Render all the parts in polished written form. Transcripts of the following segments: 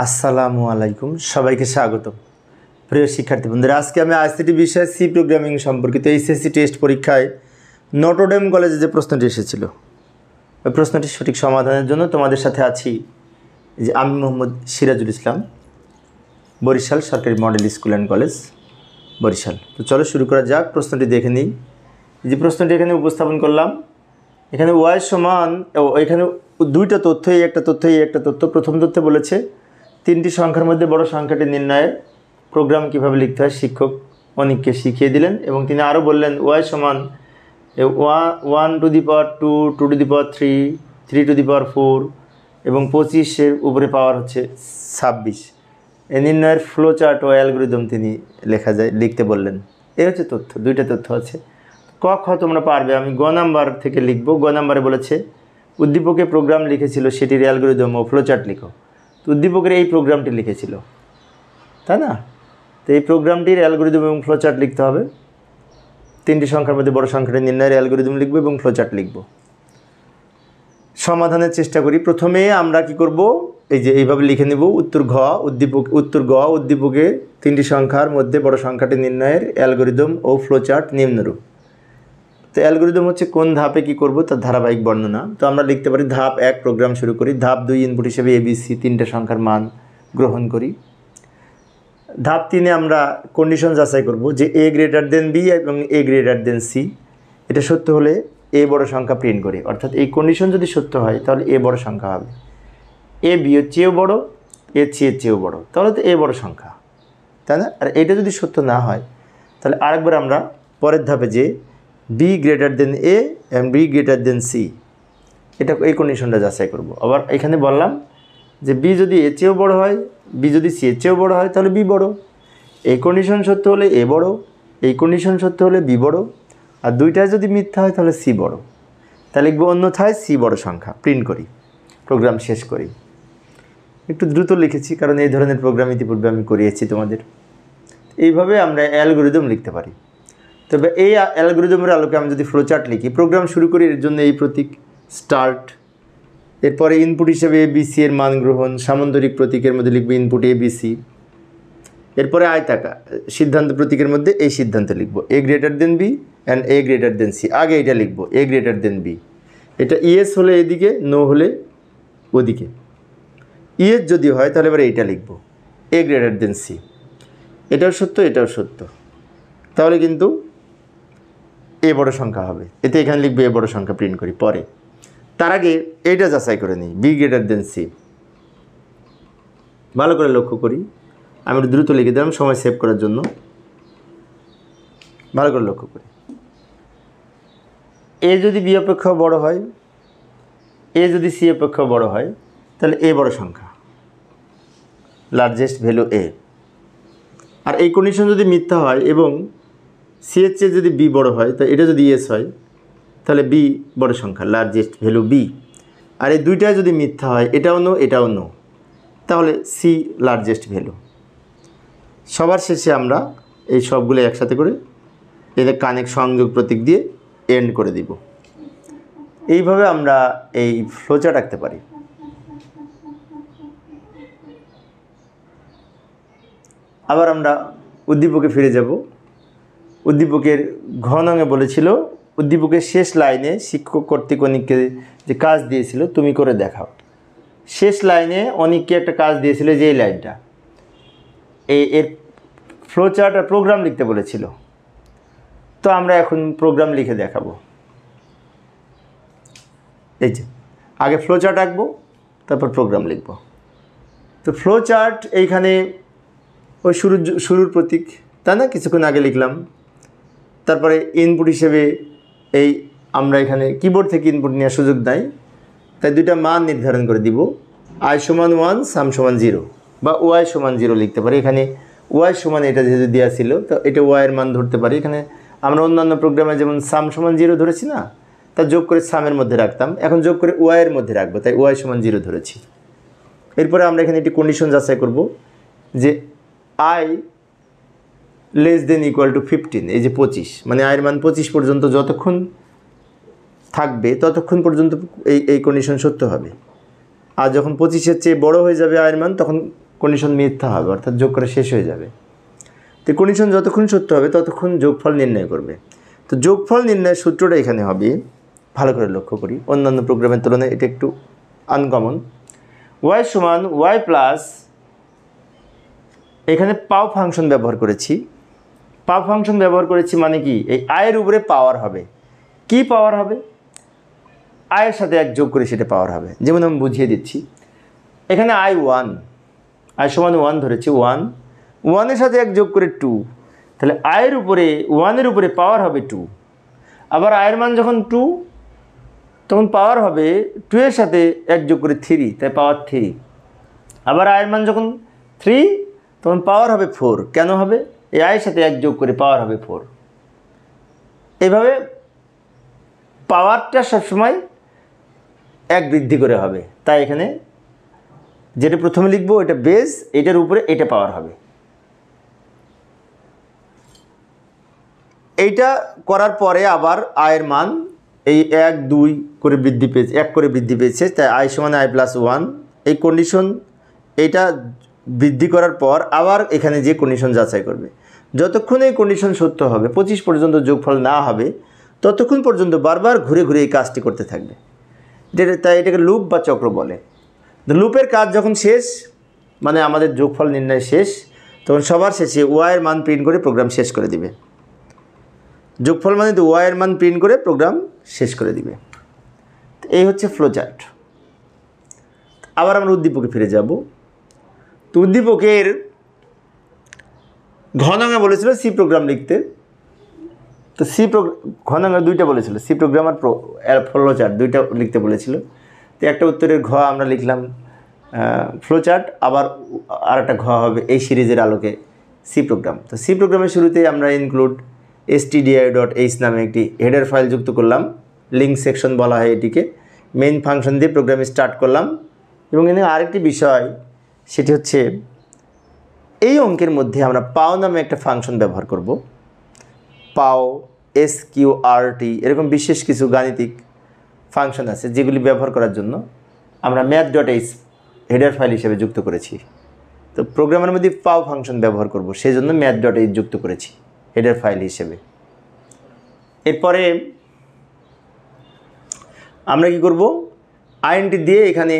আসসালামু আলাইকুম, সবাইকে স্বাগত। প্রিয় শিক্ষার্থী বন্ধুরা, আজকে আমি আইসিটি বিষয় সি প্রোগ্রামিং সম্পর্কিত এইচএসসি টেস্ট পরীক্ষায় নটরডেম কলেজে যে প্রশ্নটি এসেছিল, ওই প্রশ্নটির সঠিক সমাধানের জন্য তোমাদের সাথে আছি যে আমি মোহাম্মদ সিরাজুল ইসলাম, বরিশাল সরকারি model school and college, Barishal. তো চলো শুরু করা যাক। প্রশ্নটি দেখে নিই। যে প্রশ্নটি এখানে উপস্থাপন করলাম, এখানে ওয়াই সমান, এখানে দুইটা তথ্য, এই একটা তথ্য, এই একটা তথ্য। প্রথম তথ্যে বলেছে তিনটি সংখ্যার মধ্যে বড় সংখ্যাটি নির্ণয়ের প্রোগ্রাম কীভাবে লিখতে হয় শিক্ষক অনেককে শিখিয়ে দিলেন, এবং তিনি আরও বললেন ওয়াই সমান 1 to the power 2, 2 to the power 3, 3 to the power 4 এবং 25-এর উপরে পাওয়ার হচ্ছে 26। এই নির্ণয়ের ফ্লো চার্ট ও অ্যালগরিদম তিনি লিখতে বললেন। এই হচ্ছে তথ্য, দুইটা তথ্য আছে। ক খ তোমরা পারবে। আমি গ নাম্বার থেকে লিখব। গ নাম্বারে বলেছে উদ্দীপকে প্রোগ্রাম লিখেছিল, সেটির অ্যালগরিদম ও ফ্লো চার্ট লিখো। তো উদ্দীপকের এই প্রোগ্রামটি লিখেছিল, তাই না? তো এই প্রোগ্রামটির অ্যালগরিদম এবং ফ্লো চার্ট লিখতে হবে। তিনটি সংখ্যার মধ্যে বড় সংখ্যাটি নির্ণয়ের অ্যালগরিদম লিখব এবং ফ্লো চার্ট লিখব। সমাধানের চেষ্টা করি। প্রথমে আমরা কি করব, এই যে এইভাবে লিখে নেব উত্তর গ উদ্দীপকে তিনটি সংখ্যার মধ্যে বড় সংখ্যাটি নির্ণয়ের অ্যালগরিদম ও ফ্লো চার্ট নিম্নরূপ। তো অ্যালগরিদম হচ্ছে কোন ধাপে কি করব তার ধারাবাহিক বর্ণনা। তো আমরা লিখতে পারি ধাপ 1 প্রোগ্রাম শুরু করি। ধাপ 2 ইনপুট হিসেবে ABC তিনটে সংখ্যার মান গ্রহণ করি। ধাপ 3-এ আমরা কন্ডিশন যাচাই করব যে A গ্রেটার দেন B এবং A গ্রেটার দেন C। এটা সত্য হলে A বড় সংখ্যা প্রিন্ট করি, অর্থাৎ এই কন্ডিশন যদি সত্য হয় তাহলে A বড় সংখ্যা হবে। A B এর চেয়েও বড়, A C এর চেয়েও বড়, তাহলে তো A বড় সংখ্যা, তাই না? আর এটা যদি সত্য না হয় তাহলে আরেকবার আমরা পরের ধাপে যে B গ্রেটার দেন A এবং B গ্রেটার দেন C, এটা এই কন্ডিশনটা যাচাই করব। আবার এখানে বললাম যে B যদি এর চেয়েও বড় হয়, B যদি C এর চেয়েও বড় হয় তাহলে B বড়। এই কন্ডিশন সত্য হলে A বড়, এই কন্ডিশন সত্য হলে B বড়, আর দুইটাই যদি মিথ্যা হয় তাহলে C বড়। তাহলে লিখব অন্যথায় C বড় সংখ্যা, প্রিন্ট করি, প্রোগ্রাম শেষ করি। একটু দ্রুত লিখেছি কারণ এই ধরনের প্রোগ্রাম ইতিপূর্বে আমি করিয়েছি তোমাদের। এইভাবে আমরা অ্যালগরিদম লিখতে পারি। তবে এই অ্যালগরিদমের আলোকে আমি যদি ফ্লোচার্ট লিখি, প্রোগ্রাম শুরু করি, এর জন্য এই প্রতীক স্টার্ট, এরপরে ইনপুট হিসেবে ABC এর মান গ্রহণ, সামন্তরিক প্রতীকের মধ্যে লিখব ইনপুট ABC, এরপরে আয়তাকার সিদ্ধান্ত প্রতীকের মধ্যে এই সিদ্ধান্ত লিখব A greater than B and A greater than C। আগে এটা লিখব A গ্রেটার দেন B, এটা ইয়েস হলে এদিকে, নো হলে ওদিকে। ইয়েস যদি হয় তাহলে এবার এইটা লিখব A গ্রেটার দেন C। এটাও সত্য, এটাও সত্য, তাহলে কিন্তু A বড় সংখ্যা হবে। এতে এখানে লিখবে A বড় সংখ্যা, প্রিন্ট করি। পরে তার আগে এইটা যাচাই করে নিই, B গ্রেটার দেন C। ভালো করে লক্ষ্য করি, আমি একটু দ্রুত লিখে দিলাম সময় সেভ করার জন্য। ভালো করে লক্ষ্য করি, A যদি B অপেক্ষা বড় হয়, A যদি C অপেক্ষা বড় হয় তাহলে A বড় সংখ্যা, লার্জেস্ট ভ্যালু A। আর এই কন্ডিশন যদি মিথ্যা হয় এবং C এর চেয়ে যদি B বড় হয়, তো এটা যদি ইয়েস হয় তাহলে B বড় সংখ্যা, লার্জেস্ট ভ্যালু B। আর এই দুইটাই যদি মিথ্যা হয়, এটাও নো এটাও নো, তাহলে C লার্জেস্ট ভ্যালু। সবার শেষে আমরা এই সবগুলো একসাথে করে এদের কানেক্ট সংযোগ প্রতীক দিয়ে এন্ড করে দিব। এইভাবে আমরা এই ফ্লোচার্ট আঁকতে পারি। আবার আমরা উদ্দীপকে ফিরে যাব। উদ্দীপকের ঘ নঙে বলেছিল উদ্দীপকের শেষ লাইনে শিক্ষক কর্তৃক অনিককে যে কাজ দিয়েছিল তুমি করে দেখাও। শেষ লাইনে অনিককে একটা কাজ দিয়েছিল, যে এই লাইনটা, এর ফ্লোচার্ট আর প্রোগ্রাম লিখতে বলেছিল। তো আমরা এখন প্রোগ্রাম লিখে দেখাবো। এই যে আগে ফ্লোচার্ট আঁকবো, তারপর প্রোগ্রাম লিখব। তো ফ্লোচার্ট এইখানে ওই শুরুর প্রতীক, তাই না? কিছুক্ষণ আগে লিখলাম। তারপরে ইনপুট হিসেবে এই আমরা এখানে কিবোর্ড থেকে ইনপুট নেওয়ার সুযোগ নাই, তাই দুইটা মান নির্ধারণ করে দিব। I সমান 1, সাম সমান 0, বা Y সমান 0 লিখতে পারি। এখানে Y সমান এটা যেহেতু দেওয়া ছিল, তো এটা Y এর মান ধরতে পারি। এখানে আমরা অন্যান্য প্রোগ্রামে যেমন সাম সমান 0 ধরেছি না, তা যোগ করে সামের মধ্যে রাখতাম, এখন যোগ করে Y এর মধ্যে রাখবো, তাই Y সমান 0 ধরেছি। এরপরে আমরা এখানে একটি কন্ডিশন যাচাই করব যে I less than equal to 15, এই যে 25, মানে আয়ের মান 25 পর্যন্ত যতক্ষণ থাকবে ততক্ষণ পর্যন্ত এই কন্ডিশন সত্য হবে। আর যখন 25-এর চেয়ে বড় হয়ে যাবে আয়ের মান, তখন কন্ডিশন মিথ্যা হবে, অর্থাৎ যোগ করে শেষ হয়ে যাবে। তো কন্ডিশন যতক্ষণ সত্য হবে ততক্ষণ যোগফল নির্ণয় করবে। তো যোগফল নির্ণয়ের সূত্রটা এখানে হবে, ভালো করে লক্ষ্য করি, অন্যান্য প্রোগ্রামের তুলনায় এটা একটু আনকমন। ওয়াই সমান ওয়াই প্লাস, এখানে পাও ফাংশন ব্যবহার করেছি। পাও ফাংশন ব্যবহার করেছি মানে কি, এই আয়ের উপরে পাওয়ার হবে। কি পাওয়ার হবে? আয়ের সাথে এক যোগ করে সেটা পাওয়ার হবে। যেমন আমি বুঝিয়ে দিচ্ছি, এখানে আই 1, আই সমান 1 ধরেছি, 1, 1-এর সাথে এক যোগ করে 2, তাহলে আয়ের উপরে 1-এর উপরে পাওয়ার হবে 2। আবার আয়ের মান যখন 2, তখন পাওয়ার হবে 2-এর সাথে এক যোগ করে 3, তাই পাওয়ার 3। আবার আয়ের মান যখন 3, তখন পাওয়ার হবে 4। কেন হবে? এই আয়ের সাথে এক যোগ করে পাওয়ার হবে 4। এইভাবে পাওয়ারটা সবসময় এক বৃদ্ধি করে হবে। তাই এখানে যেটা প্রথমে লিখবো এটা বেস, এটার উপরে এটা পাওয়ার হবে। এইটা করার পরে আবার আয়ের মান এই 1 2 করে বৃদ্ধি পেয়েছে, 1 করে বৃদ্ধি পেয়েছে, তাই আই সমান আই প্লাস 1। এই কন্ডিশন এইটা বৃদ্ধি করার পর আবার এখানে যে কন্ডিশন যাচাই করবে। যতক্ষণ এই কন্ডিশন সত্য হবে, 25 পর্যন্ত যোগফল না হবে, ততক্ষণ পর্যন্ত বারবার ঘুরে ঘুরে এই কাজটি করতে থাকবে। তাই এটাকে লুপ বা চক্র বলে। লুপের কাজ যখন শেষ, মানে আমাদের যোগফল নির্ণয় শেষ, তখন সবার শেষে ওয়াইয়ের মান প্রিন্ট করে প্রোগ্রাম শেষ করে দিবে। যোগফল মানে তো ওয়াইয়ের মান প্রিন্ট করে প্রোগ্রাম শেষ করে দিবে। এই হচ্ছে ফ্লোচার্ট। আবার আমরা উদ্দীপকে ফিরে যাব। তো উদ্দীপকের ঘনাঙ্গে বলেছিল সি প্রোগ্রাম লিখতে। তো ঘনাঙ্গে 2টা বলেছিল, সি প্রোগ্রাম আর ফ্লোচার্ট 2টা লিখতে বলেছিল। তো একটা উত্তরের ঘ আমরা লিখলাম ফ্লোচার্ট, আবার আর একটা ঘ হবে এই সিরিজের আলোকে সি প্রোগ্রাম। তো সি প্রোগ্রামের শুরুতেই আমরা ইনক্লুড stdio.h নামে একটি হেডার ফাইল যুক্ত করলাম। লিঙ্ক সেকশন বলা হয় এটিকে। মেইন ফাংশন দিয়ে প্রোগ্রাম স্টার্ট করলাম। এবং এখানে আরেকটি বিষয়, সেটি হচ্ছে এই অঙ্কের মধ্যে আমরা পাও নামে একটা ফাংশন ব্যবহার করব। পাও, SQRT, এরকম বিশেষ কিছু গাণিতিক ফাংশন আছে যেগুলি ব্যবহার করার জন্য আমরা math.h হেডার ফাইল হিসেবে যুক্ত করেছি। তো প্রোগ্রামের মধ্যে পাও ফাংশন ব্যবহার করব, সেই জন্য math.h যুক্ত করেছি হেডার ফাইল হিসেবে। এরপরে আমরা কি করব, আইএনটি দিয়ে এখানে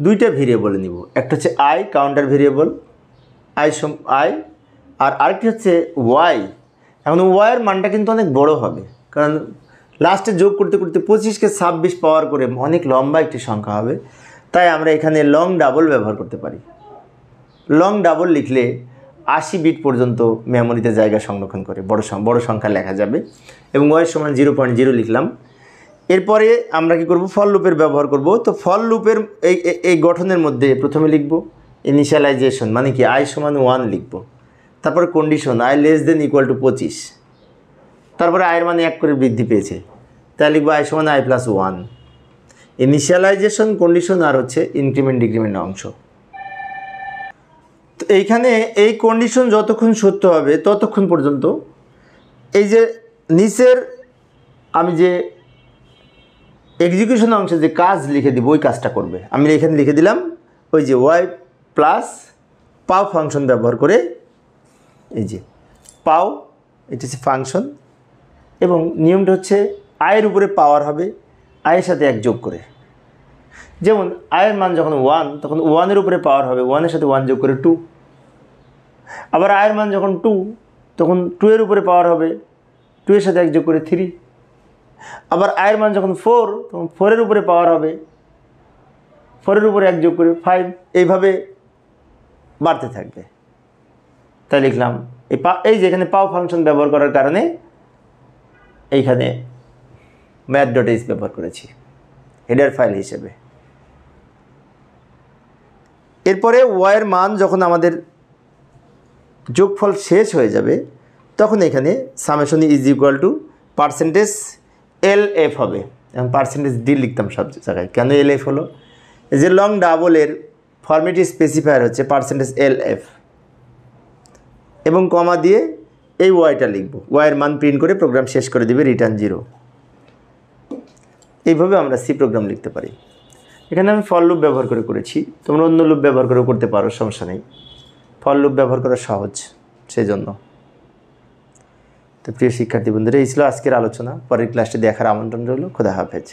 2টা ভেরিয়েবল নিব। একটা হচ্ছে আই, কাউন্টার ভেরিয়েবল আই, আর আরেকটি হচ্ছে ওয়াই। এখন ওয়াইয়ের মানটা কিন্তু অনেক বড় হবে, কারণ লাস্টে যোগ করতে করতে 25কে 26 পাওয়ার করে অনেক লম্বা একটি সংখ্যা হবে। তাই আমরা এখানে লং ডাবল ব্যবহার করতে পারি। লং ডাবল লিখলে 80 বিট পর্যন্ত মেমোরিতে জায়গা সংরক্ষণ করে, বড় সংখ্যা লেখা যাবে। এবং ওয়াই সমান 0.0 লিখলাম। এরপরে আমরা কি করব, ফর লুপের ব্যবহার করব। তো ফর লুপের এই গঠনের মধ্যে প্রথমে লিখব ইনিশিয়ালাইজেশন, মানে কি আই সমান 1 লিখব। তারপরে condition I less than equal to 25। তারপরে আয়ের মানে 1 করে বৃদ্ধি পেয়েছে, তাই লিখবো আই সমান আই প্লাস 1। ইনিশিয়ালাইজেশন, কন্ডিশন আর হচ্ছে ইনক্রিমেন্ট ডিক্রিমেন্ট অংশ। তো এইখানে এই কন্ডিশন যতক্ষণ সত্য হবে ততক্ষণ পর্যন্ত এই যে নিচের আমি যে এক্সিকিউশন অংশে যে কাজ লিখে দিব ওই কাজটা করবে। আমি এখানে লিখে দিলাম ওই যে ওয়াই প্লাস পাও ফাংশন ব্যবহার করে, এই যে পাও, এটা হচ্ছে ফাংশন, এবং নিয়মটা হচ্ছে আয়ের উপরে পাওয়ার হবে আয়ের সাথে এক যোগ করে। যেমন আয়ের মান যখন 1, তখন 1-এর উপরে পাওয়ার হবে 1-এর সাথে 1 যোগ করে 2। আবার আয়ের মান যখন 2, তখন 2-এর উপরে পাওয়ার হবে 2-এর সাথে 1 যোগ করে 3। আবার আয়ের মান যখন 4, তখন 4-এর উপরে পাওয়ার হবে 4-এর উপরে 1 যোগ করে 5। এইভাবে বাড়তে থাকবে। তাই লিখলাম এই যে এখানে পাও ফাংশন ব্যবহার করার কারণে এইখানে math.h ব্যবহার করেছি হেডার ফাইল হিসেবে। এরপরে ওয়াইয়ের মান যখন আমাদের যোগফল শেষ হয়ে যাবে, তখন এখানে summation is equal to %LF হবে। এখন %D লিখতাম সব জায়গায়। কেন LF হলো? যে লং ডাবলের ফরম্যাট স্পেসিফায়ার হচ্ছে %LF, এবং কমা দিয়ে এই ওয়াইটা লিখব। ওয়াইয়ের মান প্রিন্ট করে প্রোগ্রাম শেষ করে দিবে রিটার্ন 0। এইভাবে আমরা সি প্রোগ্রাম লিখতে পারি। এখানে আমি ফর লুপ ব্যবহার করে করেছি, তোমরা অন্য লুপ ব্যবহার করে করতে পারো, সমস্যা নেই। ফর লুপ ব্যবহার করা সহজ, সেই জন্য। তো প্রিয় শিক্ষার্থী বন্ধুরা, এই ছিল আজকের আলোচনা। পরের ক্লাসটি দেখার আমন্ত্রণ রইল। খোদা হাফেজ।